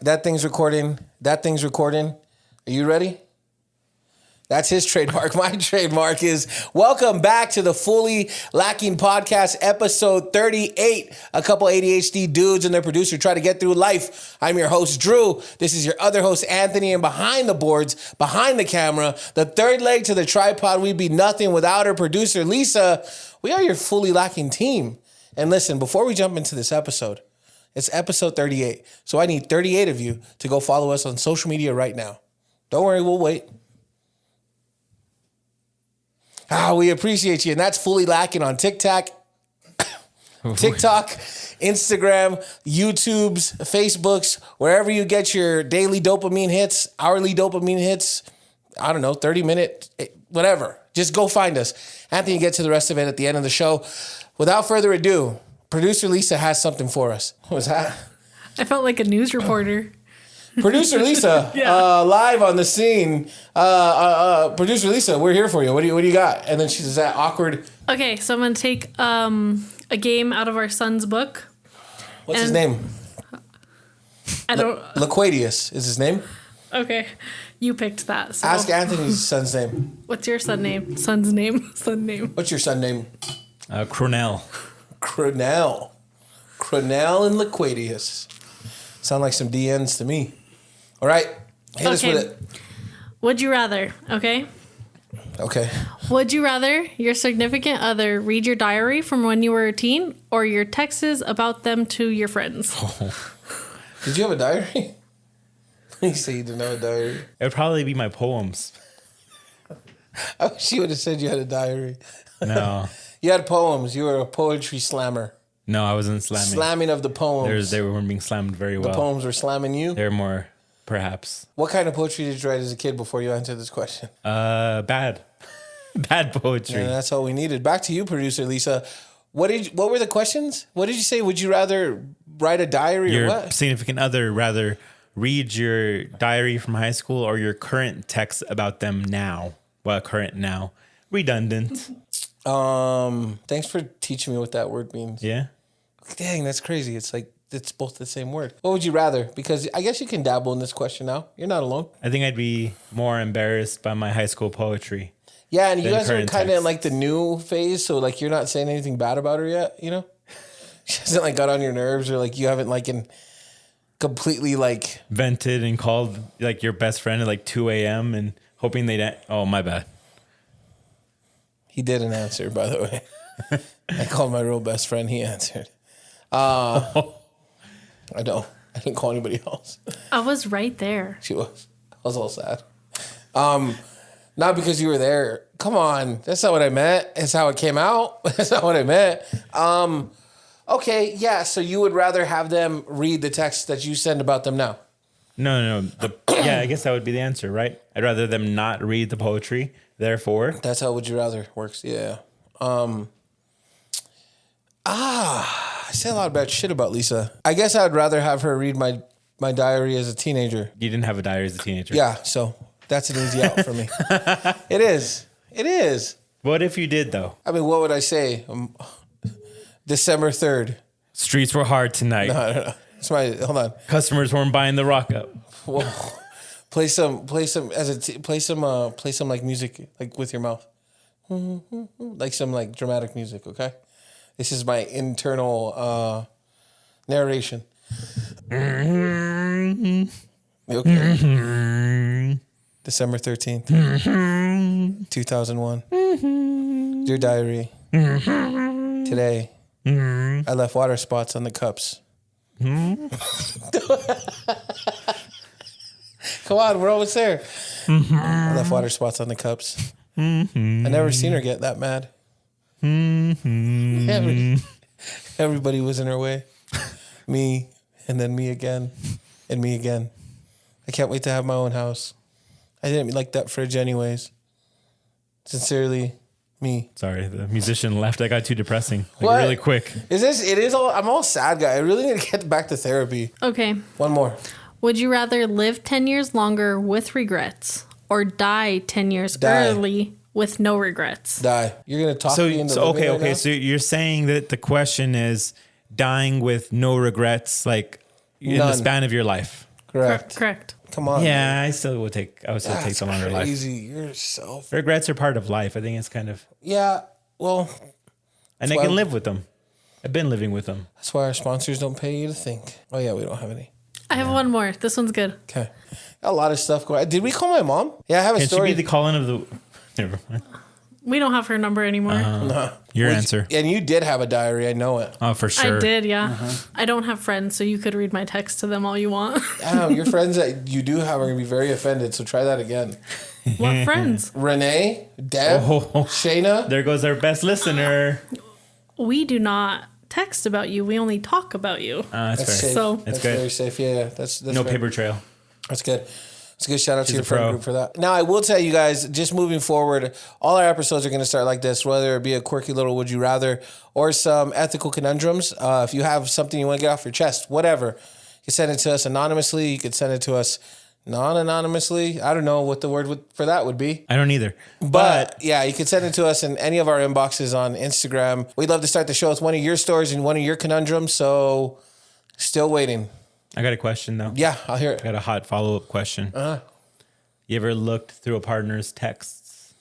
That thing's recording. Are you ready? That's his trademark. My trademark is welcome back to the Fully Lacking Podcast, episode 38. A couple ADHD dudes and their producer try to get through life. I'm your host, Drew. This is your other host, Anthony. And behind the boards, behind the camera, the third leg to the tripod, we'd be nothing without our producer, Lisa. We are your Fully Lacking team. And listen, before we jump into this episode, it's episode 38. So I need 38 of you to go follow us on social media right now. Don't worry, we'll wait. We appreciate you. And that's Fully Lacking on TikTok, Instagram, YouTubes, Facebooks, wherever you get your daily dopamine hits, hourly dopamine hits, I don't know, 30-minute, whatever. Just go find us. Anthony will get to the rest of it at the end of the show. Without further ado, producer Lisa has something for us. What was that? I felt like a news reporter. Producer Lisa, live on the scene. Producer Lisa, we're here for you. What do you got? And then she does that awkward. Okay, so I'm gonna take a game out of our son's book. What's his name? I don't. Laquadius is his name. Okay, you picked that. So. Ask Anthony's son's name. What's your son name? Son's name. Son name. What's your son name? Cronell. Cronell and Laquadius. Sound like some DNs to me. All right, hit us with it. Would you rather, okay? Okay. Would you rather your significant other read your diary from when you were a teen or your texts about them to your friends? Oh. Did you have a diary? You say you didn't have a diary. It would probably be my poems. I wish you would have said you had a diary. No. You had poems. You were a poetry slammer. No, I wasn't slamming. Slamming of the poems. They weren't being slammed very well. The poems were slamming you? They're more, perhaps. What kind of poetry did you write as a kid before you answered this question? Bad. Bad poetry. Yeah, that's all we needed. Back to you, producer Lisa. What were the questions? What did you say? Would you rather write a diary or what? Your significant other rather read your diary from high school or your current text about them now? Well, current now. Redundant. Thanks for teaching me what that word means. Yeah. Dang, that's crazy. It's like it's both the same word. What would you rather? Because I guess you can dabble in this question now. You're not alone. I think I'd be more embarrassed by my high school poetry. Yeah, and you guys are kind of in like the new phase, so like you're not saying anything bad about her yet, you know? She hasn't like got on your nerves or like you haven't like completely like vented and called like your best friend at like 2 a.m. and hoping they'd oh, my bad. He didn't answer, by the way. I called my real best friend. He answered. I didn't call anybody else. I was right there. She was. I was all sad. Not because you were there. Come on. That's not what I meant. It's how it came out. That's not what I meant. Okay, yeah. So you would rather have them read the text that you send about them now? No. I guess that would be the answer, right? I'd rather them not read the poetry. Therefore, that's how would you rather works. Yeah. I say a lot of bad shit about Lisa. I guess I'd rather have her read my diary as a teenager. You didn't have a diary as a teenager. Yeah, so that's an easy out for me. It is. What if you did though? I mean, what would I say? December 3rd. Streets were hard tonight. No. Hold on. Customers weren't buying the rock up. Whoa. Play some like music like with your mouth. Like some like dramatic music, okay? This is my internal narration. Okay. December 13th, 2001. Dear diary. Today, I left water spots on the cups. Come on, we're almost there. I left water spots on the cups. I never seen her get that mad. Everybody was in her way. Me, and then me again, and me again. I can't wait to have my own house. I didn't like that fridge anyways. Sincerely, me. Sorry, the musician left. That got too depressing. What? Really quick. It is all, I'm all sad guy. I really need to get back to therapy. Okay. One more. Would you rather live 10 years longer with regrets or die 10 years early with no regrets? Die. You're going to talk me into living right now? So you're saying that the question is dying with no regrets, like in the span of your life. Correct. Correct. Come on. Yeah, I would still take the longer life. Crazy. You're so. Regrets are part of life. I think it's kind of, Yeah. Well, and I can live with them. I've been living with them. that's why our sponsors don't pay you to think. Oh yeah, we don't have any. I have one more. This one's good. Okay. Got a lot of stuff going. Did we call my mom? Yeah, I have a Can she story. be the call-in of the? Never mind. We don't have her number anymore. No. Your answer. And you did have a diary. I know it. Oh, for sure. I did, yeah. I don't have friends, so you could read my text to them all you want. Damn, your friends that you do have are gonna be very offended. So try that again. What friends? Renee, Deb, Shayna. There goes our best listener. We do not text about you. We only talk about you. That's fair. safe. So- That's good. very safe. Yeah, that's No fair. paper trail. That's good. It's a good shout out to She's your a friend pro. group for that. Now, I will tell you guys, just moving forward, all our episodes are going to start like this, whether it be a quirky little would you rather or some ethical conundrums. If you have something you want to get off your chest, whatever, you can send it to us anonymously. You can send it to us non-anonymously. I don't know what the word for that would be. I don't either. But yeah, you can send it to us in any of our inboxes on Instagram. We'd love to start the show with one of your stories and one of your conundrums. So still waiting. I got a question though. Yeah, I'll hear it. I got a hot follow-up question. You ever looked through a partner's texts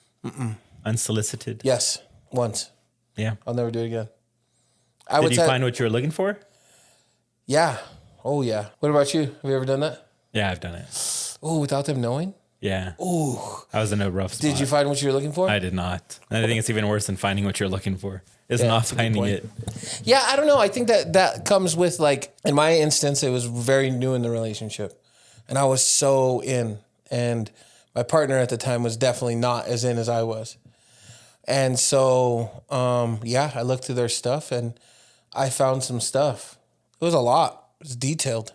unsolicited? Yes, once. Yeah. I'll never do it again. I Did you find what you were looking for? Yeah. Oh, yeah. What about you? Have you ever done that? Yeah, I've done it. Oh, without them knowing? Yeah. Ooh. I was in a rough spot. Did you find what you were looking for? I did not. And I think it's even worse than finding what you're looking for. Is not that's a good finding point. it. Yeah, I don't know. I think that comes with, like, in my instance, it was very new in the relationship. And I was so in. And my partner at the time was definitely not as in as I was. And so, yeah, I looked through their stuff and I found some stuff. It was a lot. It was detailed.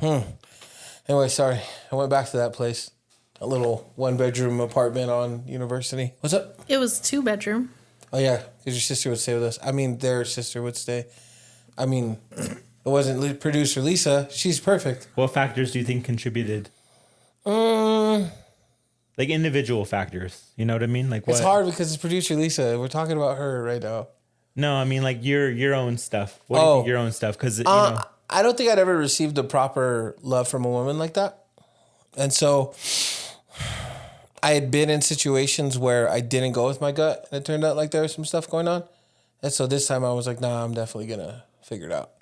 Anyway, sorry. I went back to that place. A little one-bedroom apartment on University. What's up? It was 2-bedroom. Oh, yeah, because your sister would stay with us. I mean, their sister would stay. I mean, it wasn't producer Lisa. She's perfect. What factors do you think contributed? Like individual factors. You know what I mean? Like what? It's hard because it's producer Lisa. We're talking about her right now. No, I mean like your own stuff. What do you think your own stuff? Because you know. I don't think I'd ever received the proper love from a woman like that. And so I had been in situations where I didn't go with my gut and it turned out like there was some stuff going on. And so this time I was like, nah, I'm definitely going to figure it out.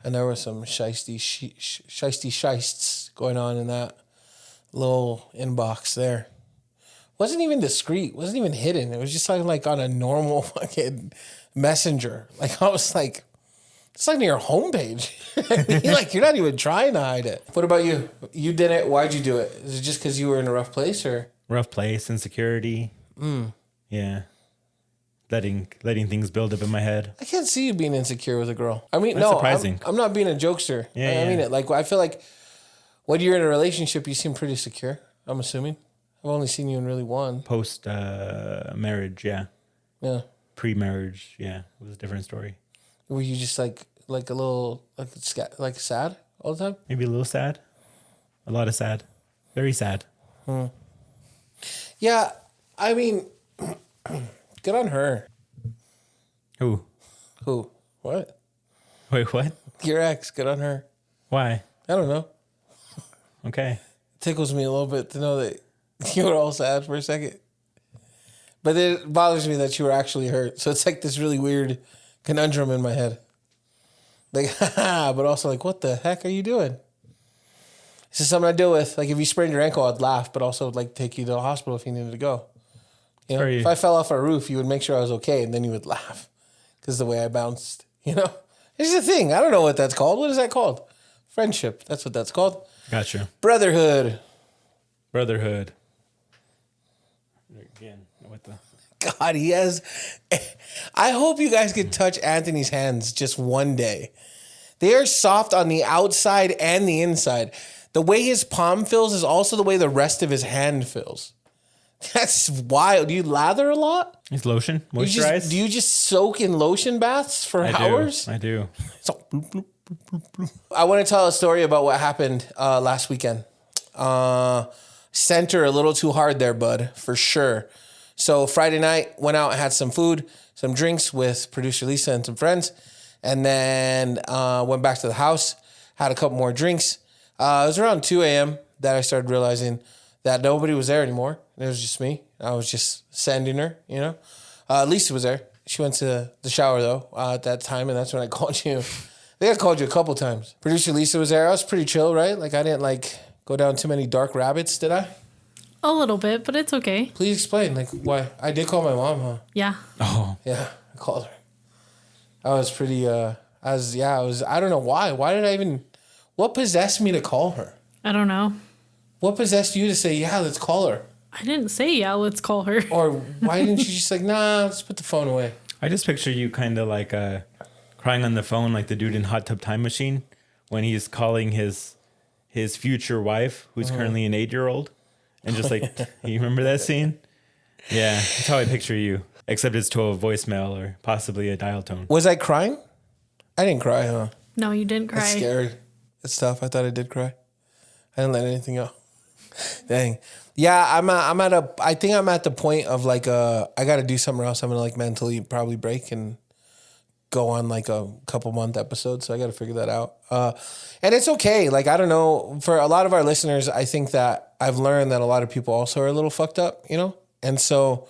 And there was some shiesty shystes going on in that little inbox there. Wasn't even discreet. Wasn't even hidden. It was just like on a normal fucking messenger. Like I was like, it's like your homepage. Like you're not even trying to hide it. What about you? You did it. Why'd you do it? Is it just because you were in a rough place or? Rough place, insecurity. Yeah. Letting things build up in my head. I can't see you being insecure with a girl. I mean, That's no, surprising. I'm not being a jokester. Yeah, I mean it. Like I feel like when you're in a relationship, you seem pretty secure. I'm assuming. I've only seen you in really one. Post marriage, yeah. Yeah. Pre-marriage, yeah. It was a different story. Were you just like a little like sad all the time? Maybe a little sad. A lot of sad. Very sad. Yeah, I mean, good on her. Who? Who? What? Wait, what? Your ex. Good on her. Why? I don't know. Okay. Tickles me a little bit to know that you were all sad for a second. But it bothers me that you were actually hurt. So it's like this really weird conundrum in my head. Like, but also like, what the heck are you doing? This is something I deal with. Like if you sprained your ankle, I'd laugh, but also like take you to the hospital if you needed to go. You know, if I fell off a roof, you would make sure I was okay, and then you would laugh because the way I bounced. You know, it's the thing. I don't know what that's called. What is that called? Friendship. That's what that's called. Gotcha. Brotherhood. Brotherhood. Again, what the? God, he has. I hope you guys could touch Anthony's hands just one day. They are soft on the outside and the inside. The way his palm feels is also the way the rest of his hand feels. That's wild. Do you lather a lot? It's lotion, moisturize. Do you just soak in lotion baths for hours? I do. It's all bloop, bloop, bloop, bloop, bloop. I want to tell a story about what happened last weekend. Sent her a little too hard there, bud, for sure. So Friday night, went out and had some food, some drinks with producer Lisa and some friends. And then went back to the house, had a couple more drinks. It was around 2 a.m. that I started realizing that nobody was there anymore. It was just me. I was just sending her, you know. Lisa was there. She went to the shower, though, at that time, and that's when I called you. I think I called you a couple times. Producer Lisa was there. I was pretty chill, right? Like, I didn't, like, go down too many dark rabbits, did I? A little bit, but it's okay. Please explain, like, why. I did call my mom, huh? Yeah. Oh. Yeah, I called her. I was pretty, I don't know why. Why did I even, what possessed me to call her? I don't know. What possessed you to say, yeah, let's call her? I didn't say, yeah, let's call her. Or why didn't you just like, nah, let's put the phone away? I just picture you kind of like crying on the phone like the dude in Hot Tub Time Machine when he's calling his future wife, who's currently an 8-year-old. And just like, you remember that scene? Yeah, that's how I picture you. Except it's to a voicemail or possibly a dial tone. Was I crying? I didn't cry, huh? No, you didn't cry. That's scary. It's tough. I thought I did cry. I didn't let anything out. Dang. Yeah, I think I'm at the point of like, I got to do something else. I'm going to like mentally probably break and go on like a couple month episode. So I got to figure that out. And it's okay. Like, I don't know, for a lot of our listeners, I think that I've learned that a lot of people also are a little fucked up, you know? And so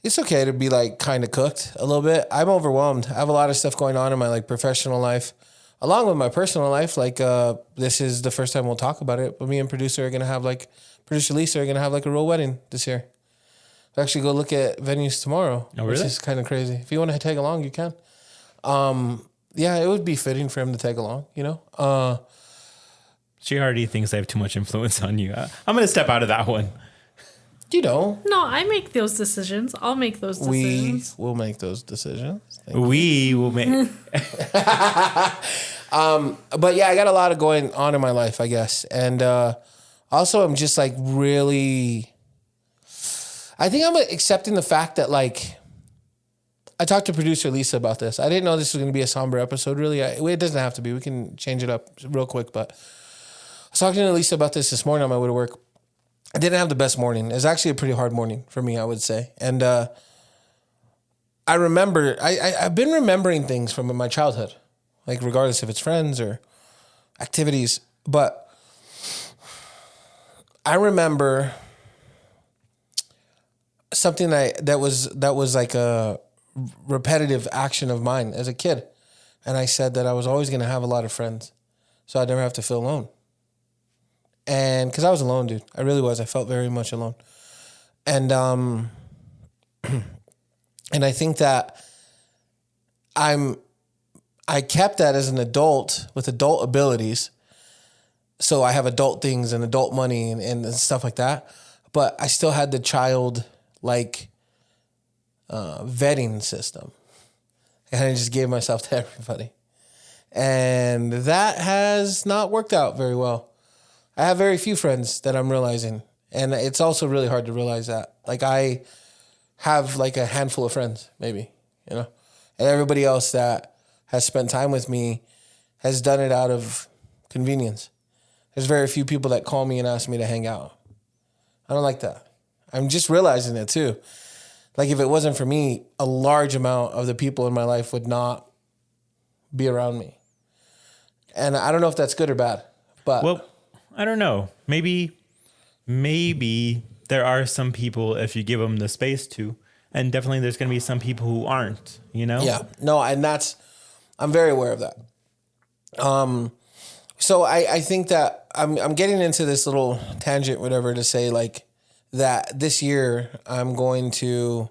it's okay to be like kind of cooked a little bit. I'm overwhelmed. I have a lot of stuff going on in my like professional life, along with my personal life. Like, this is the first time we'll talk about it, but me and producer Lisa are going to have like a real wedding this year. We'll actually go look at venues tomorrow, which is kind of crazy. If you want to tag along, you can. Yeah, it would be fitting for him to tag along, you know? She already thinks I have too much influence on you. I'm going to step out of that one. You know. No, I make those decisions. I'll make those decisions. We will make those decisions. We will make... But yeah, I got a lot of going on in my life, I guess. And also I'm just like really... I think I'm accepting the fact that like... I talked to producer Lisa about this. I didn't know this was going to be a somber episode, really. It doesn't have to be. We can change it up real quick. But I was talking to Lisa about this morning on my way to work. I didn't have the best morning. It was actually a pretty hard morning for me, I would say. And I remember... I've been remembering things from my childhood. Like regardless if it's friends or activities. But I remember something that was like a repetitive action of mine as a kid. And I said that I was always going to have a lot of friends, so I'd never have to feel alone. And because I was alone, dude. I really was. I felt very much alone. And and I think that I kept that as an adult with adult abilities. So I have adult things and adult money and stuff like that. But I still had the child like vetting system. And I just gave myself to everybody. And that has not worked out very well. I have very few friends that I'm realizing. And it's also really hard to realize that. Like I have like a handful of friends, maybe, you know. And everybody else that has spent time with me has done it out of convenience. There's very few people that call me and ask me to hang out. I don't like that. I'm just realizing it too. Like if it wasn't for me, a large amount of the people in my life would not be around me. And I don't know if that's good or bad, but... Well, I don't know. Maybe there are some people, if you give them the space to, and definitely there's going to be some people who aren't, you know? Yeah. No, and I'm very aware of that. So I think that I'm getting into this little tangent, whatever, to say like that this year I'm going to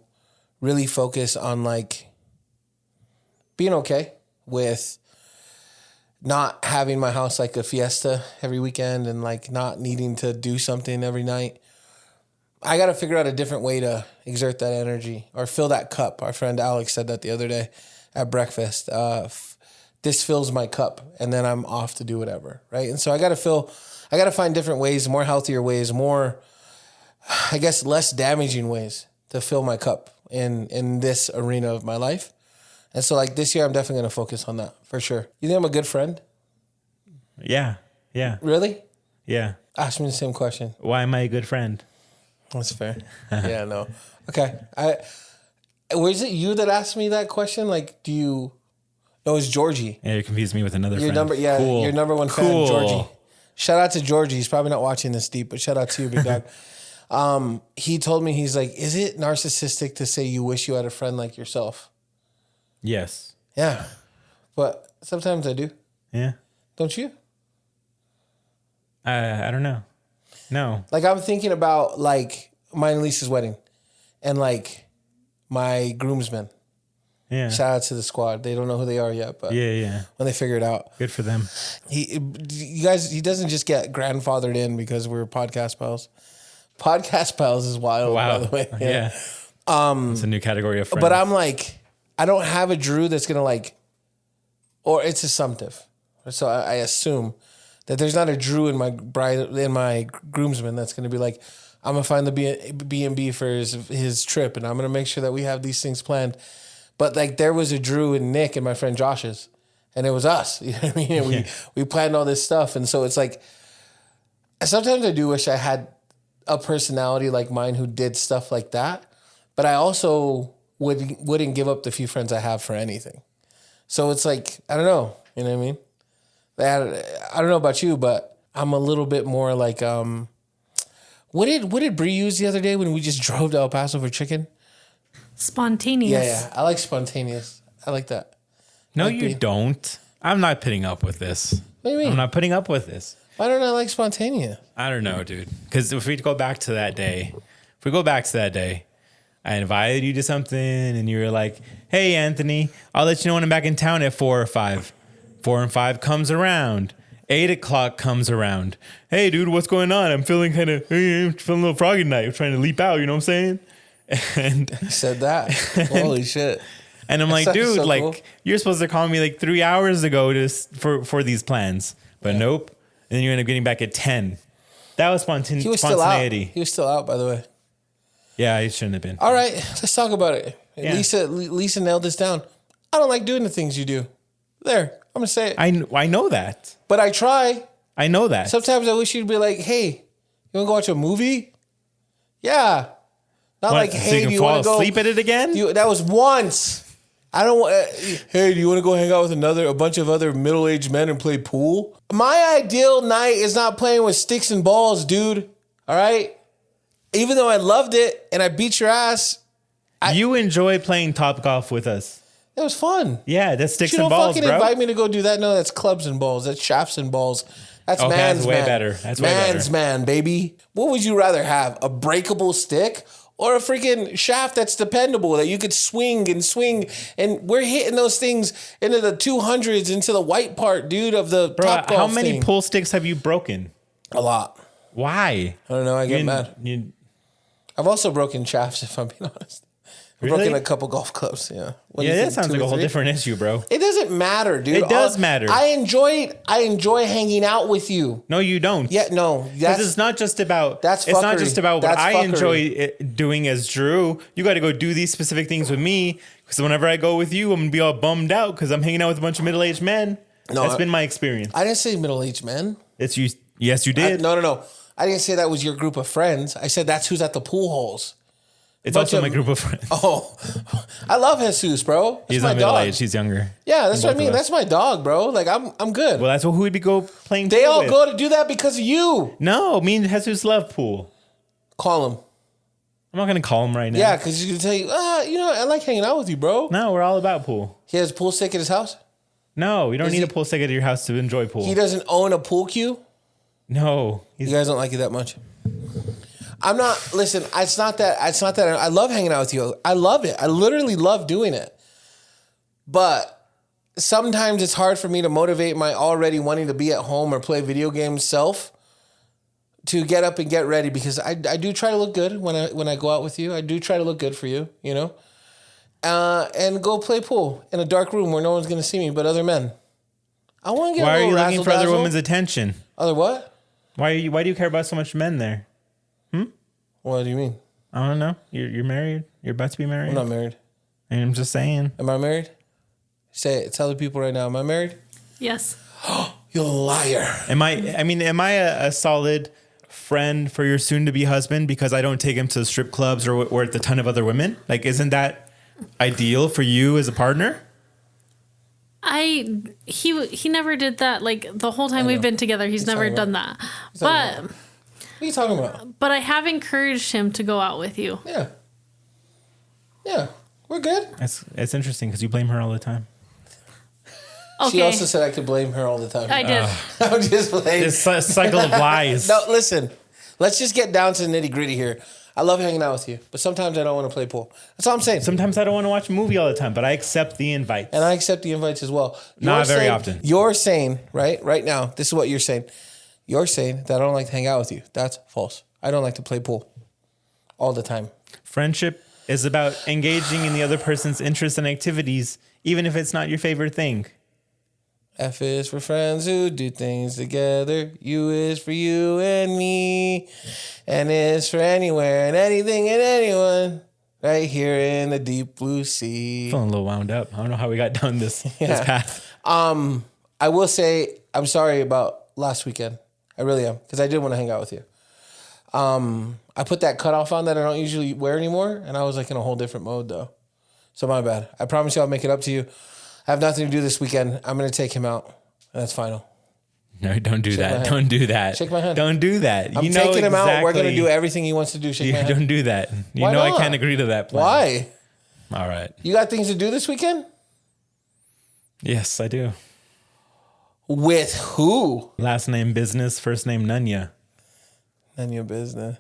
really focus on like being okay with not having my house like a fiesta every weekend and like not needing to do something every night. I got to figure out a different way to exert that energy or fill that cup. Our friend Alex said that the other day at breakfast. This fills my cup and then I'm off to do whatever, right? And so I got to find different ways, more healthier ways, more, I guess, less damaging ways to fill my cup in this arena of my life. And so like this year, I'm definitely going to focus on that for sure. You think I'm a good friend? Yeah. Yeah. Really? Yeah. Ask me the same question. Why am I a good friend? That's fair. Yeah, no. Okay. Was it you that asked me that question? Like, No, it's Georgie. Yeah, you confused me with another friend. Cool. Your number one fan, Georgie. Shout out to Georgie. He's probably not watching this deep, but shout out to you, big dog. He told me, he's like, is it narcissistic to say you wish you had a friend like yourself? Yes. Yeah. But sometimes I do. Yeah. Don't you? I don't know. No. Like, I'm thinking about, like, mine and Lisa's wedding and, like, my groomsmen. Yeah. Shout out to the squad. They don't know who they are yet, but Yeah. when they figure it out. Good for them. He doesn't just get grandfathered in because we're podcast pals. Podcast pals is wild, Wow. by the way. Yeah. It's a new category of friends. But I'm like, I don't have a Drew that's going to like, or it's assumptive. So I assume that there's not a Drew in my groomsmen that's going to be like, I'm going to find the B&B for his trip and I'm going to make sure that we have these things planned. But like there was a Drew and Nick and my friend Josh's and it was us. You know what I mean? And we planned all this stuff. And so it's like, sometimes I do wish I had a personality like mine who did stuff like that. But I also wouldn't give up the few friends I have for anything. So it's like, I don't know. You know what I mean? I don't know about you, but I'm a little bit more like, what did Bree use the other day when we just drove to El Paso for chicken? Spontaneous. Yeah. I like spontaneous. I like that. No, like you don't. I'm not putting up with this. What do you mean? I'm not putting up with this. Why don't I like spontaneous? I don't know, dude. Because if we go back to that day, I invited you to something and you were like, hey, Anthony, I'll let you know when I'm back in town at 4 or 5. 4 and 5 comes around. 8 o'clock comes around. Hey, dude, what's going on? I'm feeling I'm feeling a little froggy tonight. I'm trying to leap out, you know what I'm saying? And You said that. Holy shit. And I'm like, That sounds dude, so like cool. you're supposed to call me like 3 hours ago for these plans. But nope. And then you end up getting back at 10. That was He was still out. spontaneity. He was still out, by the way. Yeah, he shouldn't have been. All right, let's talk about it. Yeah. Lisa nailed this down. I don't like doing the things you do. There, I'm gonna say it. I know that. But I try. I know that. Sometimes I wish you'd be like, "Hey, you want to go watch a movie?" Yeah. Not like, So "Hey, you do can you fall want to go asleep at it again? That was once. I don't want. Hey, do you want to go hang out with a bunch of other middle-aged men and play pool? My ideal night is not playing with sticks and balls, dude. All right. Even though I loved it and I beat your ass, You enjoy playing Top Golf with us. it was fun. Yeah, that's sticks You and don't balls, fucking bro. invite me to go do that. No, that's clubs and balls. That's shafts and balls. That's Okay, man's that's way man. better. That's way man's better. man, baby. What would you rather have? A breakable stick or a freaking shaft that's dependable that you could swing? And we're hitting those things into the 200s, into the white part, dude, of the Bro, top golf how many thing. pool sticks have you broken? A lot. Why? I don't know. I get mad. I've also broken shafts, if I'm being honest. I've Really? broken a couple golf clubs, yeah. What do you Yeah, that think, sounds 2 like or a whole 3? different issue, bro. It doesn't matter, dude. It does matter. I enjoy hanging out with you. No, you don't. Yeah, no. Because it's not just about that's it's not fuckery. just about what That's I fuckery. enjoy doing as Drew. You got to go do these specific things with me. Because whenever I go with you, I'm gonna be all bummed out because I'm hanging out with a bunch of middle-aged men. No, That's been my experience. I didn't say middle-aged men. It's you. Yes, you did. No. I didn't say that was your group of friends. I said that's who's at the pool holes. It's bunch also of- my group of friends. Oh, I love Jesus, bro. That's He's my not middle dog. aged. He's younger. Yeah, that's what I both mean. of us. That's my dog, bro. Like I'm good. Well, that's what who would be go playing. They pool all with. go to do that because of you. No, me and Jesus love pool. Call him. I'm not gonna call him right now. Yeah, because you can tell you, I like hanging out with you, bro. No, we're all about pool. He has a pool stick at his house. No, you don't Does need he- a pool stick at your house to enjoy pool. He doesn't own a pool cue. No, You guys don't like it that much. I'm not. Listen, it's not that. I love hanging out with you. I love it. I literally love doing it. But sometimes it's hard for me to motivate my already wanting to be at home or play video games self to get up and get ready because I do try to look good when I go out with you. I do try to look good for you, you know. And go play pool in a dark room where no one's going to see me but other men. I want to get Why a are little you looking for other razzle-dazzle. women's attention? Other what? Why do you care about so much men there? What do you mean? I don't know. You're married. You're about to be married. I'm not married. And I'm just saying. Am I married? Say it. Tell the people right now. Am I married? Yes. You liar. Am I a solid friend for your soon-to-be husband because I don't take him to strip clubs or with a ton of other women? Like, isn't that ideal for you as a partner? He never did that. Like the whole time we've been together, he's never done that. But what are you talking about? But I have encouraged him to go out with you. Yeah. Yeah. We're good. It's interesting because you blame her all the time. Okay. She also said I could blame her all the time. I did. I'm just playing. It's a cycle of lies. No, listen. Let's just get down to the nitty gritty here. I love hanging out with you, but sometimes I don't want to play pool. That's all I'm saying. Sometimes I don't want to watch a movie all the time, but I accept the invites. And I accept the invites as well. Not very often. You're saying, right now, this is what you're saying. You're saying that I don't like to hang out with you. That's false. I don't like to play pool all the time. Friendship is about engaging in the other person's interests and activities, even if it's not your favorite thing. F is for friends who do things together. U is for you and me. N is for anywhere and anything and anyone. Right here in the deep blue sea. Feeling a little wound up. I don't know how we got down this path. I will say I'm sorry about last weekend. I really am, because I did want to hang out with you. I put that cutoff on that I don't usually wear anymore, and I was like in a whole different mode though. So my bad. I promise you I'll make it up to you. I have nothing to do this weekend. I'm going to take him out, and that's final. No, don't do that. Don't do that. Shake my hand. Don't do that. I'm taking him out. We're going to do everything he wants to do. Shake my hand. Don't do that. You Why know not? I can't agree to that plan. Why? All right. You got things to do this weekend? Yes, I do. With who? Last name business, first name Nunya. None of your business.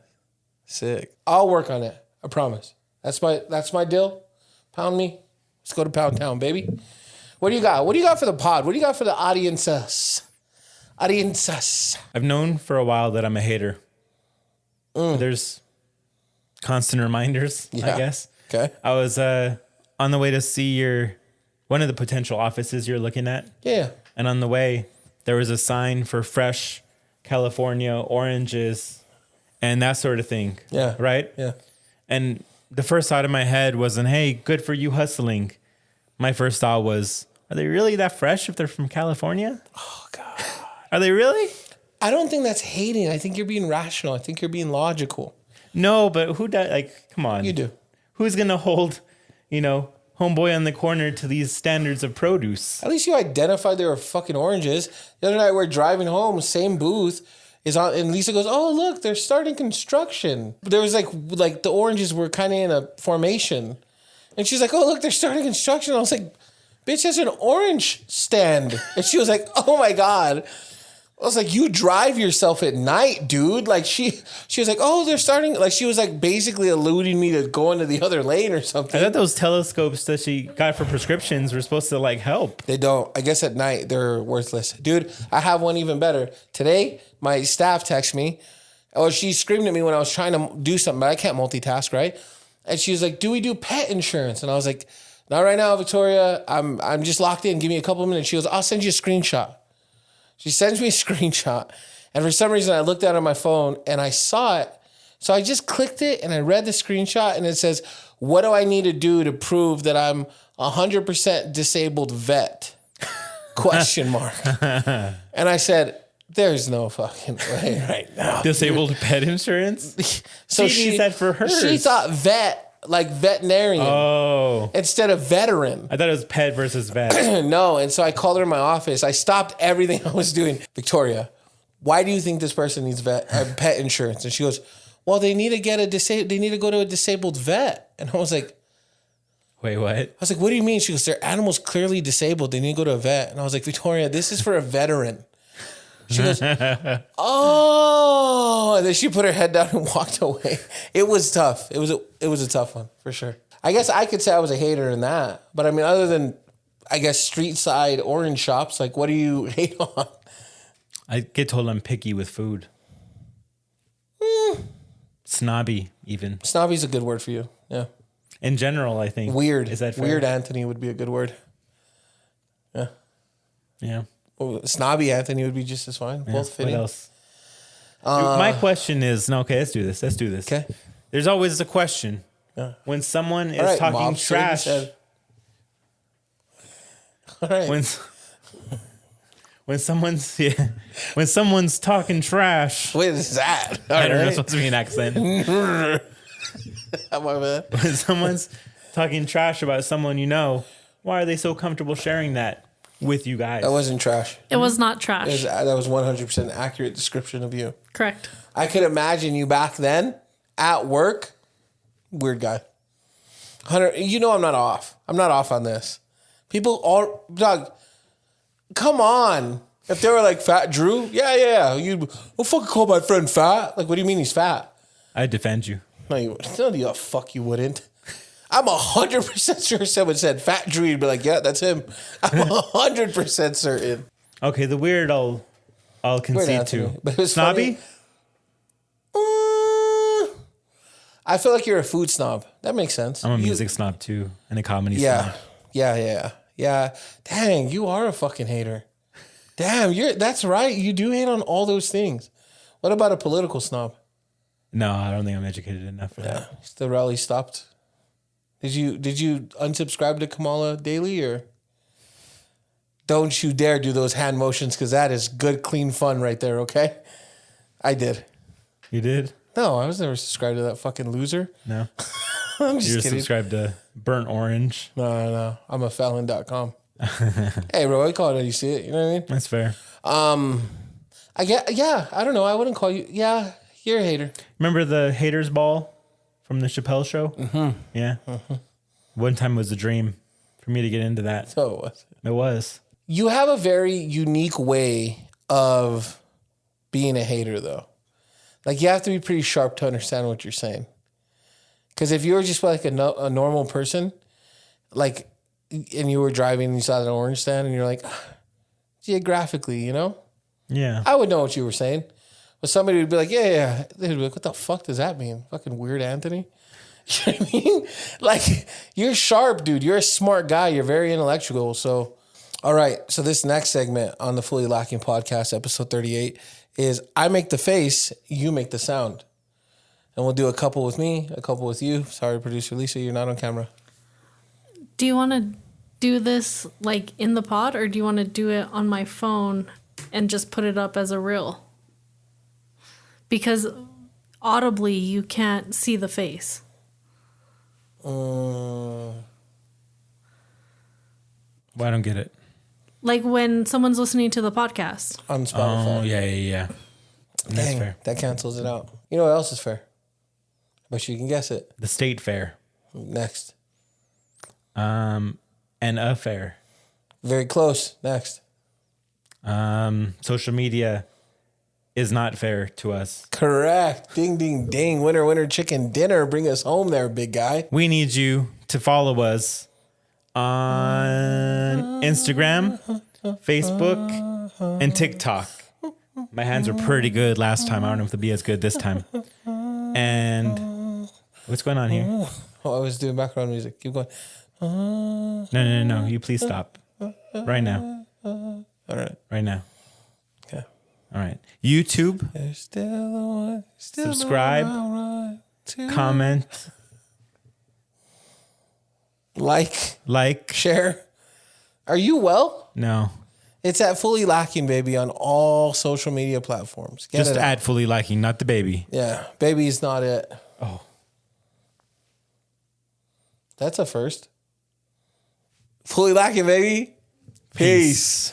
Sick. I'll work on it. I promise. That's my deal. Pound me. Let's go to Pound Town, baby. What do you got? What do you got for the pod? What do you got for the audiences? Audiences. I've known for a while that I'm a hater. There's constant reminders, I guess. Okay. I was on the way to see one of the potential offices you're looking at. Yeah. And on the way, there was a sign for fresh California oranges and that sort of thing. Yeah. Right? Yeah. And the first thought in my head wasn't, hey, good for you hustling. My first thought was, are they really that fresh if they're from California? Oh, God. Are they really? I don't think that's hating. I think you're being rational. I think you're being logical. No, but who does? Like, come on. You do. Who's going to hold, homeboy on the corner to these standards of produce? At least you identified they were fucking oranges. The other night we're driving home, same booth is on, and Lisa goes, "Oh, look, they're starting construction." There was like the oranges were kind of in a formation, and she's like, "Oh, look, they're starting construction." I was like, "Bitch, that's an orange stand," and she was like, "Oh my God." I was like, you drive yourself at night, dude. Like she was like, oh, they're starting. Like she was like basically alluding me to go into the other lane or something. I thought those telescopes that she got for prescriptions were supposed to help. They don't. I guess at night they're worthless. Dude, I have one even better. Today, my staff texted me. Oh, she screamed at me when I was trying to do something, but I can't multitask, right? And she was like, do we do pet insurance? And I was like, not right now, Victoria. I'm just locked in. Give me a couple of minutes. She goes, I'll send you a screenshot. She sends me a screenshot, and for some reason I looked at it on my phone and I saw it. So I just clicked it and I read the screenshot, and it says, what do I need to do to prove that I'm 100% disabled vet? Question mark. And I said, there's no fucking way right now. Disabled pet insurance? So she needs that for hers. She thought vet, like veterinarian. Oh. Instead of veteran. I thought it was pet versus vet. No, and so I called her in my office. I stopped everything I was doing. Victoria, why do you think this person needs pet insurance? And she goes, well, they need to they need to go to a disabled vet. And I was like, wait, what? I was like, what do you mean? She goes, their animal's clearly disabled. They need to go to a vet. And I was like, Victoria, this is for a veteran. She goes, oh, and then she put her head down and walked away. It was tough. It was a tough one for sure. I guess I could say I was a hater in that, but I mean, other than I guess street side orange shops, like what do you hate on? I get told I'm picky with food. Snobby, even. Snobby's a good word for you. Yeah. In general, I think. Weird. Is that fair? Weird Anthony would be a good word. Yeah. Yeah. Well, snobby Anthony would be just as fine. Yeah. Both fitting. What else? My question is, okay, let's do this. Okay. There's always a question. Yeah. When someone is All right, talking mobster, trash. All right. When someone's talking trash. What is that? All I don't know, right. it's supposed to be an accent. My bad. When someone's talking trash about someone you know, why are they so comfortable sharing that? with you guys. That wasn't trash. It was not trash. That was 100% accurate description of you. Correct. I could imagine you back then at work. Weird guy. Hunter, you know I'm not off. I'm not off on this. People all, Doug, come on. If they were like Fat Drew, yeah. You don't fucking call my friend fat. Like, what do you mean he's fat? I'd defend you. No, the fuck you wouldn't. I'm 100% sure someone said Fat Drew, you'd be like, yeah, that's him. I'm 100% certain. Okay, the weird I'll concede to. But it was Snobby? funny. I feel like you're a food snob. That makes sense. I'm a music snob too, and a comedy snob. Yeah. Dang, you are a fucking hater. Damn, that's right. You do hate on all those things. What about a political snob? No, I don't think I'm educated enough for that. The rally stopped. Did you unsubscribe to Kamala Daily, or don't you dare do those hand motions, because that is good, clean fun right there, okay? I did. You did? No, I was never subscribed to that fucking loser. No. I'm just You're kidding. subscribed to Burnt Orange. No. I'm a felon.com. Hey, bro, I call it how you see it. You know what I mean? That's fair. I don't know. I wouldn't call you. Yeah, you're a hater. Remember the haters ball from the Chappelle show? Mm-hmm. Yeah. Mm-hmm. One time was a dream for me to get into that. So it was. It was. You have a very unique way of being a hater, though. Like, you have to be pretty sharp to understand what you're saying. Because if you were just like a normal person, like, and you were driving and you saw an orange stand and you're like, geographically, you know? Yeah. I would know what you were saying. But somebody would be like, yeah. They'd be like, what the fuck does that mean? Fucking weird Anthony? You know what I mean? Like, you're sharp, dude. You're a smart guy. You're very intellectual. So, all right. So this next segment on the Fully Lacking podcast, episode 38, is I make the face, you make the sound. And we'll do a couple with me, a couple with you. Sorry, producer Lisa, you're not on camera. Do you want to do this like in the pod, or do you want to do it on my phone and just put it up as a reel? Because audibly you can't see the face. Well, I don't get it. Like when someone's listening to the podcast. On Spotify. Oh, yeah. That's Dang, fair. that cancels it out. You know what else is fair? Bet you can guess it. The state fair. Next. And a fair. Very close. Next. Social media is not fair to us. Correct. Ding, ding, ding. Winner, winner, chicken dinner. Bring us home there, big guy. We need you to follow us on Instagram, Facebook, and TikTok. My hands were pretty good last time. I don't know if they'll be as good this time. And what's going on here? Oh, I was doing background music. Keep going. No. You please stop. Right now. All right. Right now. Okay. All right. YouTube, There's still a one, still subscribe, comment, like, share. Are you well? No. It's at Fully Lacking, baby, on all social media platforms. Get Just it out. add Fully Lacking, not the baby. Yeah, baby's not it. Oh. That's a first. Fully Lacking, baby. Peace.